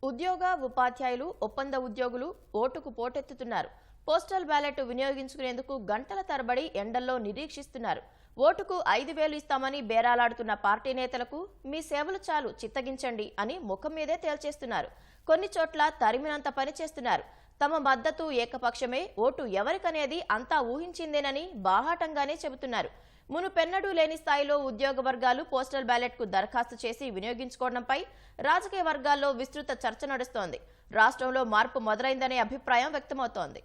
ఉద్యోగ ఉపాధ్యాయులు ఒప్పంద ఉద్యోగులు ఓటుకు పోటెత్తుతున్నారు. పోస్టల్ బ్యాలెట్ వినియోగించుకునేందుకు గంటల తరబడి ఎండల్లో నిరీక్షిస్తున్నారు. ఓటుకు 5,000 ఇస్తామని బేరాలాడుతున్న పార్టీ నేతలకు మీ సేవలు చాలు చిత్తగించండి అని ముఖం మీదే తేల్చేస్తున్నారు. కొన్ని చోట్ల తరిమినంత పని చేస్తున్నారు. తమ మద్దతు ఏకపక్షమే, ఓటు ఎవరికనేది అంతా ఊహించిందేనని బాహాటంగానే చెబుతున్నారు. మునుపెన్నడూ లేని స్థాయిలో ఉద్యోగ వర్గాలు పోస్టల్ బ్యాలెట్ కు దరఖాస్తు చేసి వినియోగించుకోవడంపై రాజకీయ వర్గాల్లో విస్తృత చర్చ నడుస్తోంది. రాష్ట్రంలో మార్పు మొదలైందనే అభిప్రాయం వ్యక్తమవుతోంది.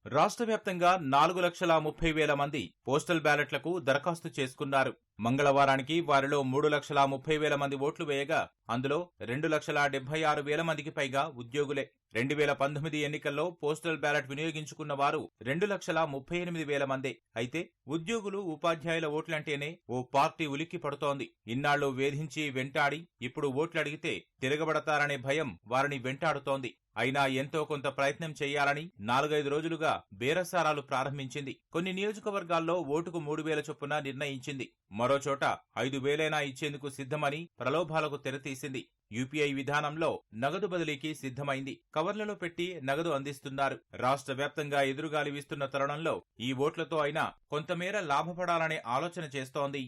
రాష్ట్ర వ్యాప్తంగా 4,30,000 మంది పోస్టల్ బ్యాలెట్లకు దరఖాస్తు చేసుకున్నారు. మంగళవారానికి వారిలో 3,30,000 మంది ఓట్లు వేయగా అందులో 2,76,000 మందికి పైగా ఉద్యోగులే. 2019 ఎన్నికల్లో పోస్టల్ బ్యాలెట్ వినియోగించుకున్న వారు 2,38,000 మందే. అయితే ఉద్యోగులు ఉపాధ్యాయుల ఓట్లంటేనే ఓ పార్టీ ఉలిక్కి పడుతోంది. ఇన్నాళ్లు వేధించి వెంటాడి ఇప్పుడు ఓట్లడిగితే తిరగబడతారనే భయం వారిని వెంటాడుతోంది. అయినా ఎంతో కొంత ప్రయత్నం చేయాలని 4-5 రోజులుగా బేరసారాలు ప్రారంభించింది. కొన్ని నియోజకవర్గాల్లో ఓటుకు 3,000 చొప్పున నిర్ణయించింది. మరోచోట 5,000 ఇచ్చేందుకు సిద్ధమని ప్రలోభాలకు తెరతీసింది. యూపీఐ విధానంలో నగదు బదిలీకి సిద్ధమైంది. కవర్లలో పెట్టి నగదు అందిస్తున్నారు. రాష్ట్ర వ్యాప్తంగా ఎదురుగాలి వీస్తున్న తరుణంలో ఈ ఓట్లతో అయినా కొంతమేర లాభపడాలనే ఆలోచన చేస్తోంది.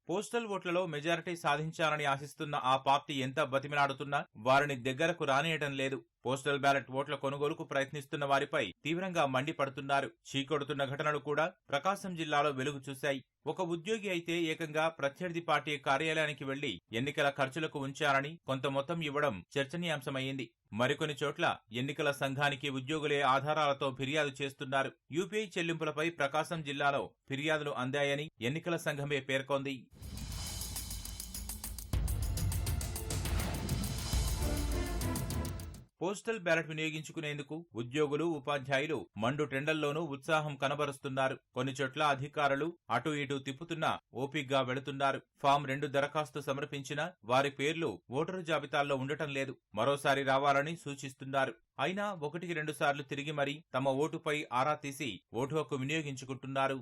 పోస్టల్ ఓట్లలో మెజారిటీ సాధించాలని ఆశిస్తున్న ఆ పార్టీ ఎంత బతిమిలాడుతున్నా వారిని దగ్గరకు రానియటం లేదు. పోస్టల్ బ్యాలెట్ ఓట్ల కొనుగోలుకు ప్రయత్నిస్తున్న వారిపై తీవ్రంగా మండిపడుతున్నారు. చీకొడుతున్న ఘటనలు కూడా ప్రకాశం జిల్లాలో వెలుగు చూశాయి. ఒక ఉద్యోగి అయితే ఏకంగా ప్రత్యర్థి పార్టీ కార్యాలయానికి వెళ్లి ఎన్నికల ఖర్చులకు ఉంచారని కొంత మొత్తం ఇవ్వడం చర్చనీయాంశమైంది. మరికొన్ని చోట్ల ఎన్నికల సంఘానికి ఉద్యోగులే ఆధారాలతో ఫిర్యాదు చేస్తున్నారు. యూపీఐ చెల్లింపులపై ప్రకాశం జిల్లాలో ఫిర్యాదులు అందాయని ఎన్నికల సంఘమే పేర్కొంది. పోస్టల్ బ్యాలెట్ వినియోగించుకునేందుకు ఉద్యోగులు ఉపాధ్యాయులు మండు టెండల్లోనూ ఉత్సాహం కనబరుస్తున్నారు. కొన్ని చోట్ల అధికారులు అటు ఇటు తిప్పుతున్నా ఓపిగ్గా వెళుతున్నారు. ఫామ్ 2 దరఖాస్తు సమర్పించినా వారి పేర్లు ఓటరు జాబితాల్లో ఉండటం లేదు. మరోసారి రావాలని సూచిస్తున్నారు. అయినా 1-2 సార్లు తిరిగి మరీ తమ ఓటుపై ఆరా తీసి ఓటు హక్కు వినియోగించుకుంటున్నారు.